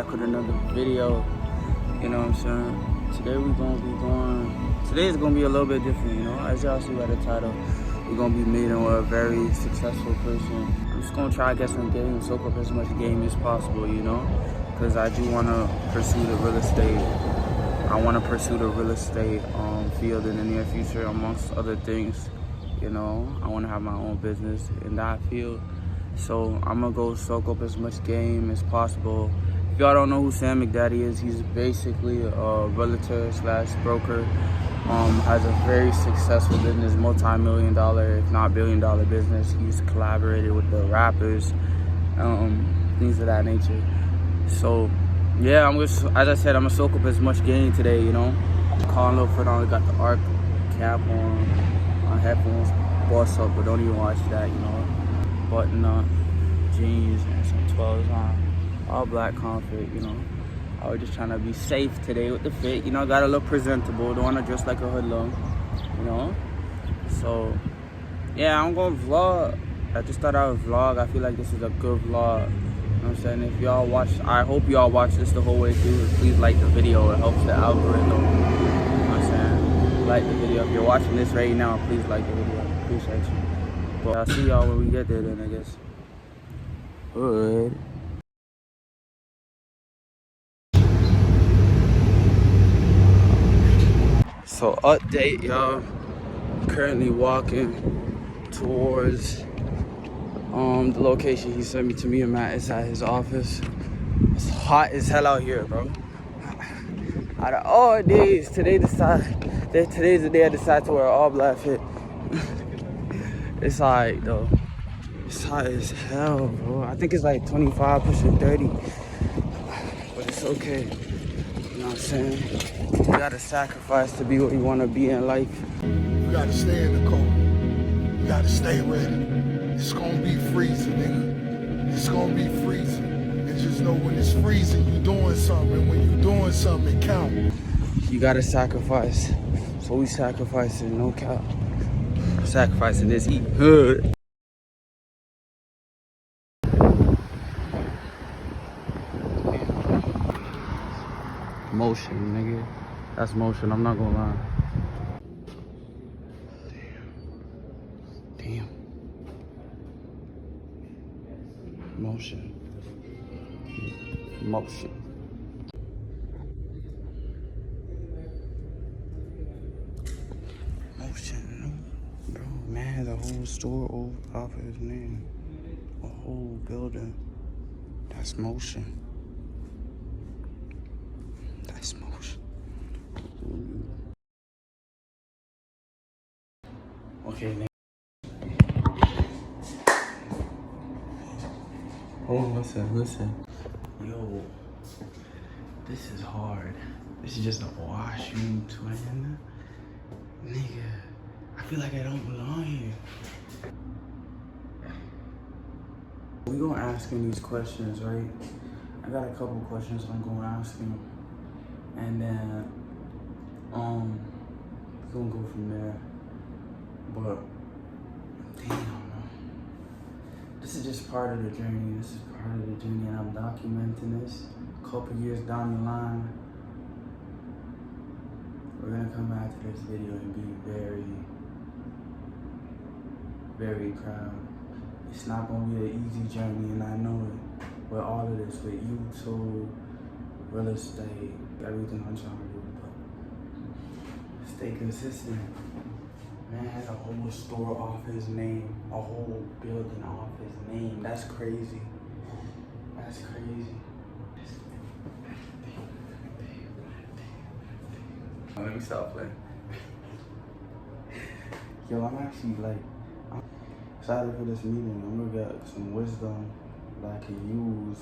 back with another video. You know what I'm saying? Today is gonna be a little bit different, you know? As y'all see by the title, we're gonna be meeting with a very successful person. I'm just gonna try to get some game, soak up as much game as possible, you know? Because I do wanna pursue the real estate. I wanna pursue the real estate field in the near future, amongst other things. You know, I wanna have my own business in that field. So I'm gonna go soak up as much game as possible. If y'all don't know who Sam McDaddy is, he's basically a realtor slash broker. Has a very successful business, multi-million-dollar, if not billion-dollar business. He's collaborated with the rappers, things of that nature. So yeah, as I said, I'm gonna soak up as much game today, you know. Calling Lil Fred on, got the ARC cap on headphones, boss up, but don't even watch that, you know. Button up, jeans, and some 12s on. All black comfort, you know. I was just trying to be safe today with the fit, you know. Gotta look presentable, don't wanna dress like a hoodlum, you know. So, yeah, I'm gonna vlog. I just thought I would vlog. I feel like this is a good vlog. You know what I'm saying? If y'all watch, I hope y'all watch this the whole way through. Please like the video, it helps the algorithm. You know what I'm saying? Like the video. If you're watching this right now, please like the video. Appreciate you. But I'll see y'all when we get there then, I guess. Good. So update, y'all. Currently walking towards the location he sent me to me and Matt. It's at his office. It's hot as hell out here, bro. Out of all days, today's the day I decide to wear all black fit. It's alright though. It's hot as hell, bro. I think it's like 25 pushing 30. But it's okay. You know what I'm saying? You gotta sacrifice to be what you wanna be in life. You gotta stay in the cold. You gotta stay ready. It's gonna be freezing, nigga. It's gonna be freezing. And just know when it's freezing, you doing something. And when you doing something, it count. You gotta sacrifice. So we sacrificing, no cap. Sacrificing this eat hood. Motion, nigga. That's motion, I'm not gonna lie. Damn. Motion. Motion. Motion. Bro, man, the whole store off his name. A whole building. That's motion. That's motion. Okay, nigga. Oh, listen. Yo, this is hard. This is just a washroom twin. Nigga, I feel like I don't belong here. We gonna ask him these questions, right? I got a couple questions I'm gonna ask him. And then, we're gonna go from there. But, damn. This is just part of the journey. This is part of the journey, and I'm documenting this. A couple years down the line, we're gonna come back to this video and be very, very proud. It's not gonna be an easy journey, and I know it. With all of this, with YouTube, real estate, everything I'm trying to do, but stay consistent. Man has a whole store off his name, a whole building off his name. That's crazy. That's crazy. Let me stop playing. Yo, I'm actually I'm excited for this meeting. I'm gonna get some wisdom that I can use.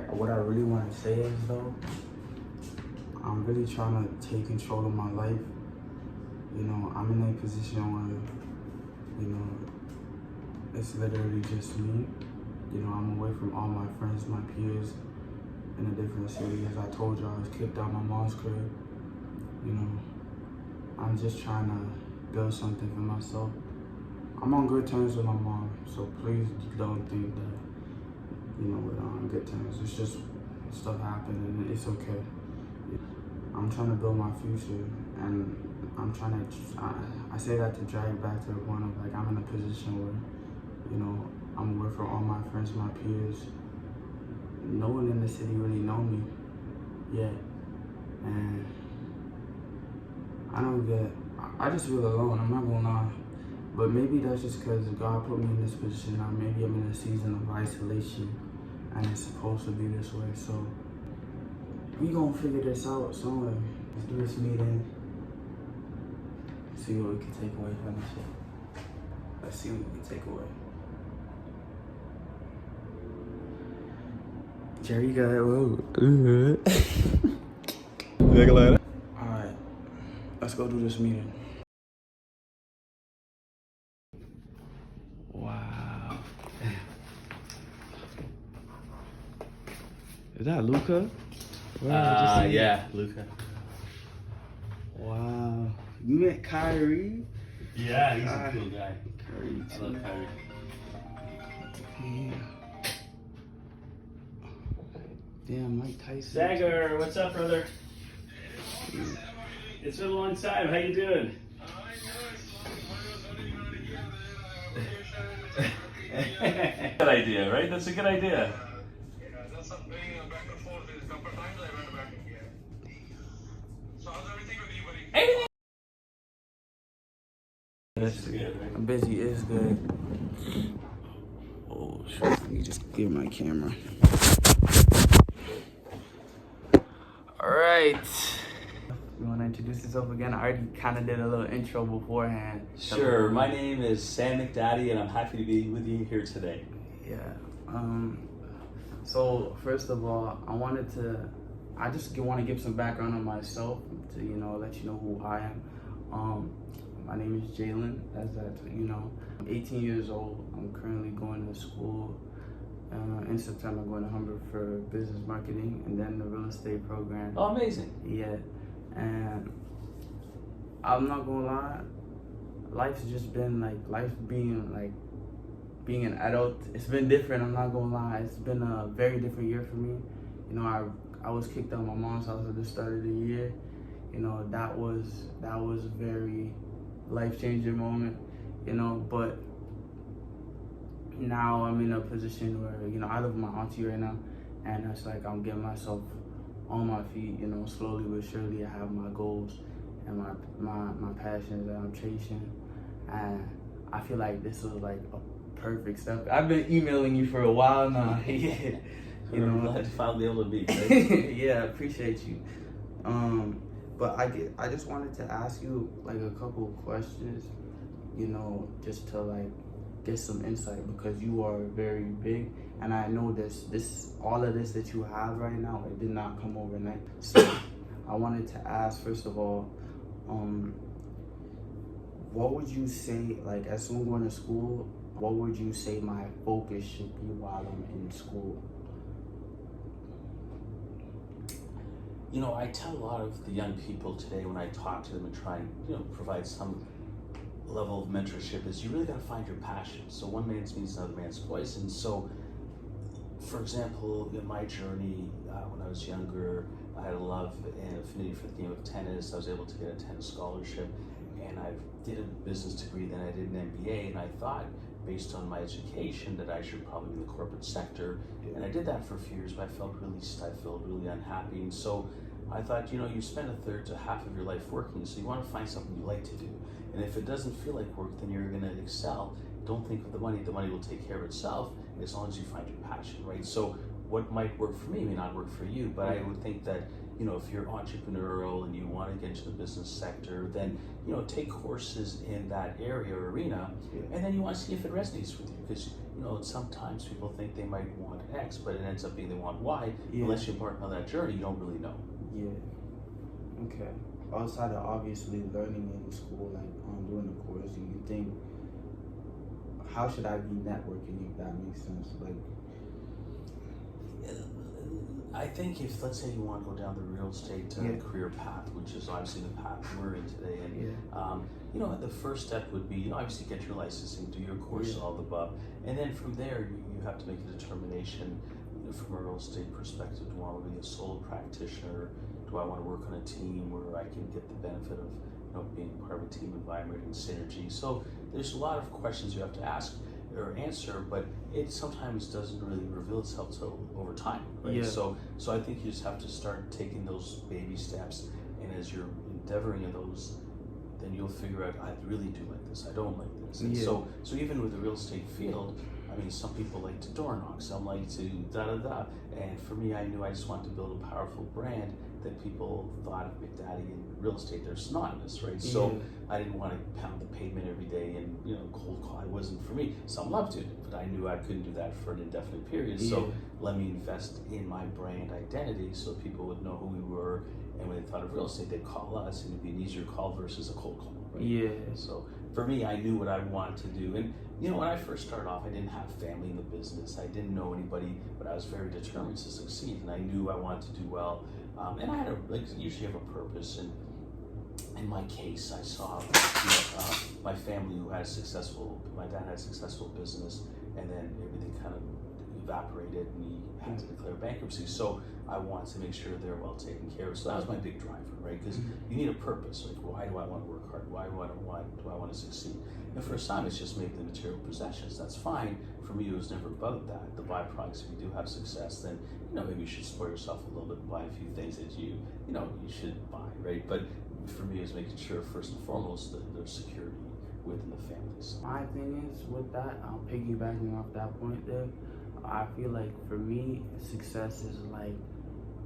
What I really want to say is though, I'm really trying to take control of my life. You know, I'm in a position where, you know, it's literally just me. You know, I'm away from all my friends, my peers, in a different city. As I told you, I was kicked out of my mom's crib. You know, I'm just trying to build something for myself. I'm on good terms with my mom, so please don't think that, you know, we're on good terms. It's just stuff happen, and it's okay. I'm trying to build my future, and I'm trying to, I say that to drag back to the point of like, I'm in a position where, you know, I'm away from all my friends, my peers. No one in the city really know me yet, and I just feel alone, I'm not gonna lie. But maybe that's just because God put me in this position, or maybe I'm in a season of isolation, and it's supposed to be this way, so we gonna figure this out somewhere. Let's do this meeting, see what we can take away from this shit. Let's see what we can take away. Jerry got it. Alright, let's go do this meeting. Wow. Is that Luca? Yeah, Luca. Wow. You met Kyrie? Yeah, he's a cool guy. Kyrie, I love Kyrie. yeah. Damn, Mike Tyson. Dagger, what's up, brother? It's been a long time. How you doing? Good idea, right? That's a good idea. I'm busy, it's good. Oh, shit. Let me just clear my camera. Alright. You want to introduce yourself again? I already kind of did a little intro beforehand. Sure. My name is Sam McDaddy, and I'm happy to be with you here today. Yeah. So, first of all, I just want to give some background on myself to, you know, let you know who I am. My name is Jalen, as that, you know. I'm 18 years old. I'm currently going to school. In September, I'm going to Humber for business marketing and then the real estate program. Oh, amazing. Yeah. And I'm not gonna lie, life's just been being an adult, it's been different, I'm not gonna lie. It's been a very different year for me. You know, I was kicked out of my mom's house at the start of the year. You know, that was a very life-changing moment, you know, but now I'm in a position where, you know, I live with my auntie right now, and it's like I'm getting myself on my feet, you know, slowly but surely. I have my goals and my passions that I'm chasing, and I feel like this was like a perfect step. I've been emailing you for a while now. Yeah, You know, glad to finally be able to meet. Right? Yeah, I appreciate you. But I just wanted to ask you like a couple of questions, you know, just to like get some insight, because you are very big, and I know all of this that you have right now, it did not come overnight. So I wanted to ask, first of all, what would you say, like, as someone going to school, what would you say my focus should be while I'm in school? You know, I tell a lot of the young people today when I talk to them and try and, you know, provide some level of mentorship, is you really got to find your passion. So one man's means another man's voice. And so, for example, in my journey, when I was younger, I had a love and affinity for the game of tennis. I was able to get a tennis scholarship, and I did a business degree, then I did an MBA, and I thought, based on my education, that I should probably be in the corporate sector. And I did that for a few years, but I felt really stifled, really unhappy. And so I thought, you know, you spend a third to half of your life working, so you want to find something you like to do. And if it doesn't feel like work, then you're going to excel. Don't think of the money will take care of itself as long as you find your passion, right? So what might work for me may not work for you, but I would think that, you know, if you're entrepreneurial and you want to get into the business sector, then, you know, take courses in that area or arena, and then you want to see if it resonates with you, because, you know, sometimes people think they might want X, but it ends up being they want Y. Unless you embark on that journey, you don't really know. Yeah. Okay. Outside of obviously learning in school, like doing the course, do you think, how should I be networking, if that makes sense? Like, I think if, let's say, you want to go down the real estate career path, which is obviously the path we're in today, and you know, the first step would be, you know, obviously get your licensing, do your course, all the above, and then from there you have to make a determination. from a real estate perspective, do I want to be a solo practitioner? Do I want to work on a team where I can get the benefit of being part of a team environment and synergy? So there's a lot of questions you have to ask or answer, but it sometimes doesn't really reveal itself till over time, right? Yeah. So I think you just have to start taking those baby steps, and as you're endeavoring in those, then you'll figure out, I really do like this, I don't like this. And Yeah. so even with the real estate field, I mean, some people like to door knock, some like to da-da-da. And for me, I knew I just wanted to build a powerful brand that people thought of McDaddy in real estate. They're synonymous, right? So Yeah. I didn't want to pound the pavement every day and, cold call. It wasn't for me. Some loved it, but I knew I couldn't do that for an indefinite period. Yeah. So let me invest in my brand identity so people would know who we were. And when they thought of real estate, they'd call us, and it'd be an easier call versus a cold call, right? Yeah. So for me, I knew what I wanted to do. And when I first started off, I didn't have family in the business. I didn't know anybody, but I was very determined to succeed, and I knew I wanted to do well. And I had usually have a purpose. And in my case, I saw my family who had my dad had a successful business, and then everything kind of evaporated, and he had to declare bankruptcy. So I wanted to make sure they're well taken care of. So that was my big driver, right? Because you need a purpose. Like, why do I want to work hard? Why do I want to succeed? And for some, it's just maybe the material possessions. That's fine. For me, it was never about that. The byproducts, if you do have success, then maybe you should spoil yourself a little bit and buy a few things that you should buy, right? But for me, it was making sure first and foremost that there's security within the families. My thing is with that, I'm piggybacking off that point there. I feel like for me, success is like,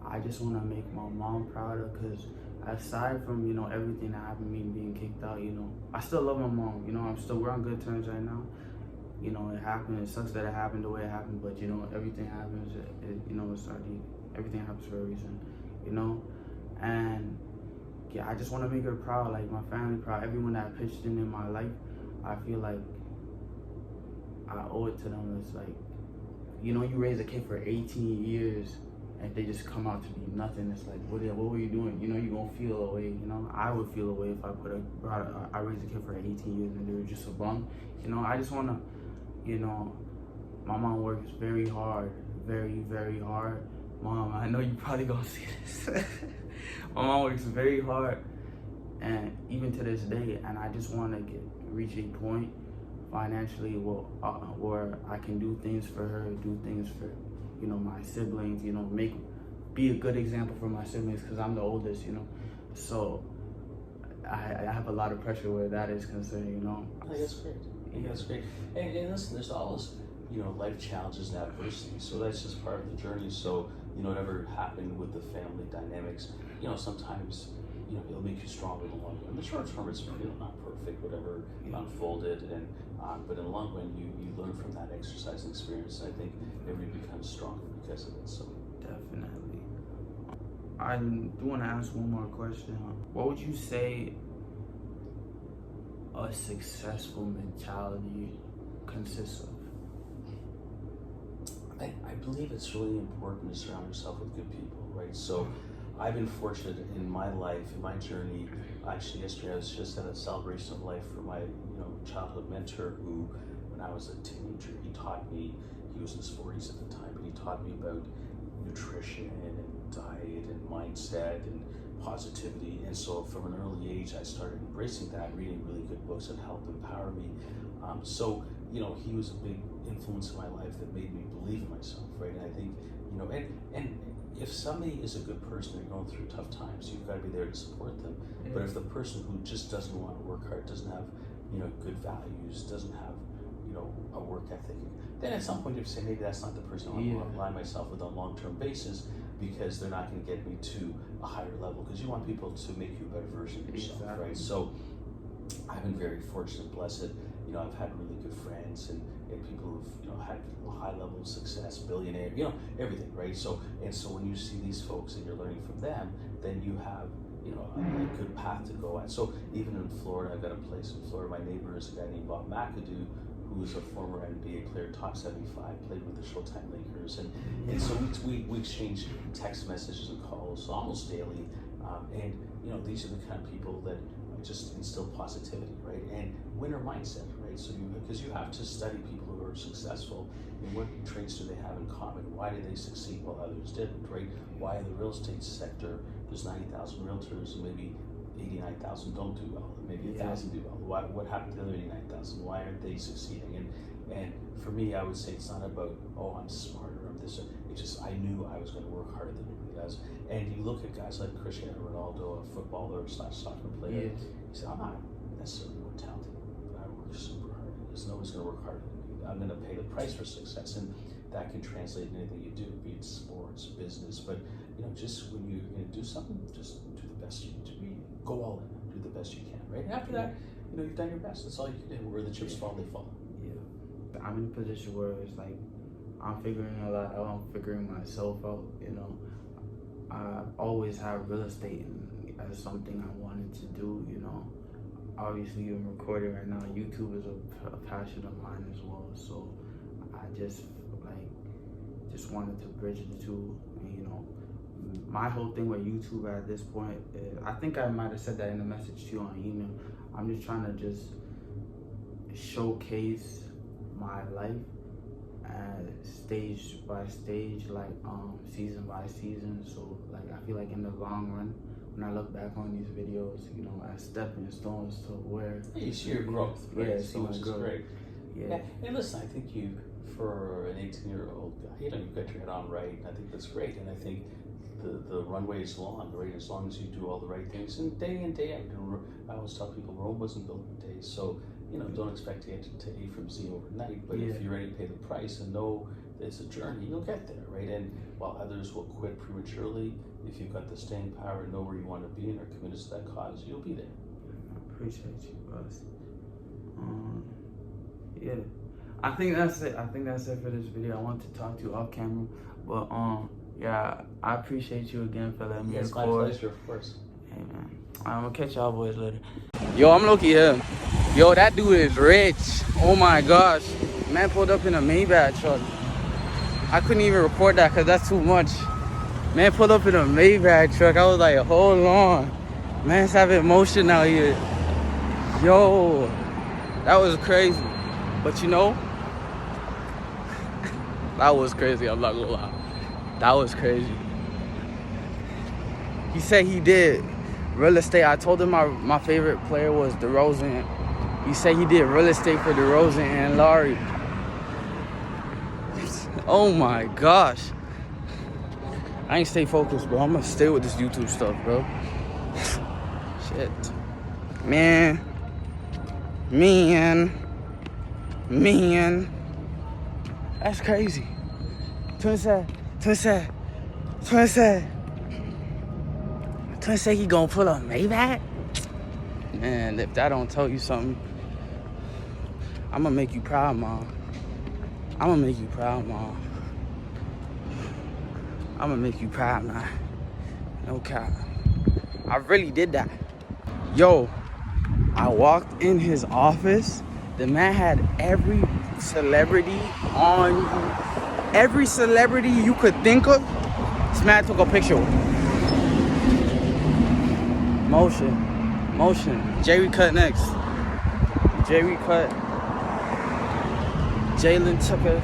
I just want to make my mom prouder, because aside from, everything that happened, me being kicked out, I still love my mom. We're on good terms right now. It happened. It sucks that it happened the way it happened, but everything happens. Everything happens for a reason. And yeah, I just want to make her proud, like my family proud, everyone that pitched in my life. I feel like I owe it to them. It's like, you raise a kid for 18 years and they just come out to be nothing. It's like, what were you doing? You're gonna feel away. I would feel away if I raised a kid for 18 years and they were just a bum. I just wanna, my mom works very hard, very, very hard. Mom, I know you probably gonna see this. My mom works very hard, and even to this day, and I just want to reach a point financially where I can do things for her, do things for my siblings, be a good example for my siblings, because I'm the oldest, so I have a lot of pressure where that is concerned. I think that's great. That's great. And listen, there's always life challenges and adversity, so that's just part of the journey. So whatever happened with the family dynamics, sometimes it'll make you stronger in the long run. In the short term, it's not perfect, whatever unfolded, and but in the long run, you learn from that exercise and experience. And I think everybody becomes stronger because of it. So definitely. I do want to ask one more question. What would you say a successful mentality consists of? I believe it's really important to surround yourself with good people, right? So I've been fortunate in my life, in my journey. Actually, yesterday I was just at a celebration of life for my childhood mentor, who, when I was a teenager, he taught me, he was in his 40s at the time, but he taught me about nutrition and diet and mindset and positivity. And so from an early age, I started embracing that, reading really good books that helped empower me. So he was a big influence in my life that made me believe in myself, right? And I think, and if somebody is a good person, they're going through tough times, you've got to be there to support them. Yeah. But if the person who just doesn't want to work hard, doesn't have, good values, doesn't have, a work ethic, then at some point you say, maybe that's not the person I want to align myself with on a long-term basis, because they're not going to get me to a higher level, because you want people to make you a better version of yourself, right? So I've been very fortunate, blessed. I've had really good friends and people who've had high level of success, billionaire, everything, right? So when you see these folks and you're learning from them, then you have a good path to go at. So even in Florida, I've got a place in Florida. My neighbor is a guy named Bob McAdoo, who is a former NBA player, top 75, played with the Showtime Lakers, and so we exchange text messages and calls almost daily, and these are the kind of people that just instill positivity, right? And winner mindset, right? right? So because you have to study people who are successful, and what traits do they have in common? Why did they succeed while others didn't, right? Why in the real estate sector, there's 90,000 realtors and maybe 89,000 don't do well, and maybe 1,000 do well. What happened to the other 89,000? Why aren't they succeeding? And for me, I would say it's not about, oh, I'm smarter, I'm this. It's just I knew I was going to work harder than anybody else. And you look at guys like Cristiano Ronaldo, a footballer / soccer player. You say, I'm not necessarily more talented, but I work super hard. Because nobody's going to work harder than me. I'm going to pay the price for success, and that can translate in anything you do, be it sports, business. But just when you're going to do something, just do the best you can do. Go all in, do the best you can, right? And after that, you've done your best. That's all you can do. Where the chips fall, they fall. Yeah. I'm in a position where it's like I'm figuring a lot out. I'm figuring myself out. I've always had real estate as something I wanted to do. Obviously I'm recording right now. YouTube is a passion of mine as well. So I just wanted to bridge the two. My whole thing with YouTube at this point is, I think I might have said that in a message to you on email. I'm just trying to just showcase my life stage by stage, like season by season. So I feel like in the long run, when I look back on these videos, as stepping stones to where you see your growth. Right? Yeah, so much is great. Yeah. And listen, I think for an 18-year-old guy, you've got your head on right, and I think that's great. And I think the runway is long, right? As long as you do all the right things, and day in, day out. I always tell people Rome wasn't built in days, so don't expect to get to A from Z overnight. But if you're ready to pay the price and know it's a journey, you'll get there, right? And while others will quit prematurely, if you've got the staying power and know where you want to be and are committed to that cause, you'll be there. I appreciate you, Buzz. Yeah, I think that's it. For this video. I want to talk to you off camera, but yeah, I appreciate you again for letting me record. It's my pleasure, of course. Hey man, I'm gonna catch y'all boys later. Yo, I'm Loki here. Yo, that dude is rich. Oh my gosh. Man pulled up in a Maybach truck. I couldn't even record that because that's too much. Man pulled up in a Maybach truck. I was like, hold on. Man's having motion out here. Yo, that was crazy. But that was crazy, I'm not gonna lie. That was crazy. He said he did real estate. I told him my favorite player was DeRozan. He said he did real estate for DeRozan and Larry. Oh my gosh. I ain't stay focused, bro. I'm gonna stay with this YouTube stuff, bro. Shit. Man. That's crazy. Twin said he gonna pull up Maybach? Man, if that don't tell you something, I'm gonna make you proud, Mom. I'm gonna make you proud, Mom. I'm gonna make you proud, man. No cap. I really did that. Yo, I walked in his office. The man had every celebrity on you. Every celebrity you could think of. This man took a picture with. Motion. Jerry cut next. Jerry cut. Jalen Tucker.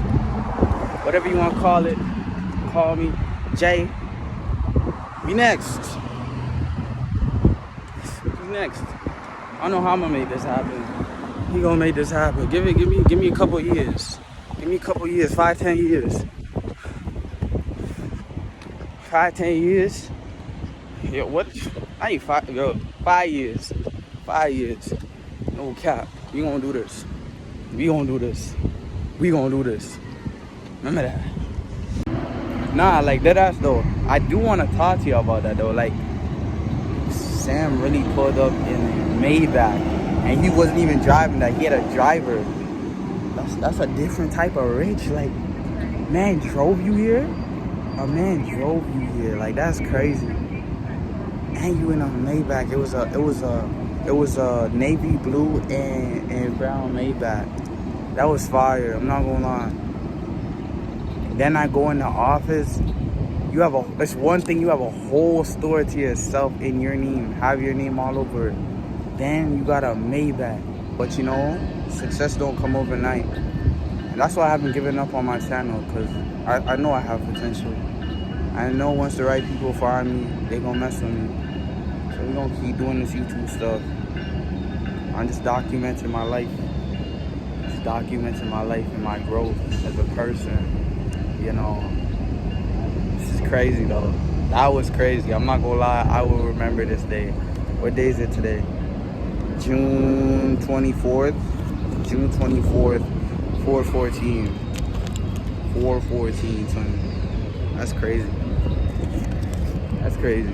Whatever you want to call it. Call me. Jay. Be next. Be next. I don't know how I'm gonna make this happen. He gonna make this happen. Give me a couple years. Give me a couple years, 5-10 years. 5-10 years. Yo, what? I ain't 5 years. 5 years. No cap. We gonna do this. We gonna do this. Remember that. Nah, like that ass though. I do wanna talk to you about that though. Like Sam really pulled up in Maybach and he wasn't even driving that. He had a driver. That's a different type of rich. Like, man drove you here? A man drove you here. Like, that's crazy. And you in a Maybach. It was a navy blue and brown Maybach. That was fire. I'm not gonna lie. Then I go in the office. It's one thing, you have a whole store to yourself in your name. Have your name all over it. Then you got a Maybach. But you know, success don't come overnight. And that's why I haven't given up on my channel, because I know I have potential. I know once the right people find me, they gonna mess with me. So we're gonna keep doing this YouTube stuff. I'm just documenting my life. Just documenting my life and my growth as a person. You know, this is crazy though. That was crazy. I'm not gonna lie, I will remember this day. What day is it today? June 24th. June 24th, 4/14. 4/14, son. That's crazy. That's crazy.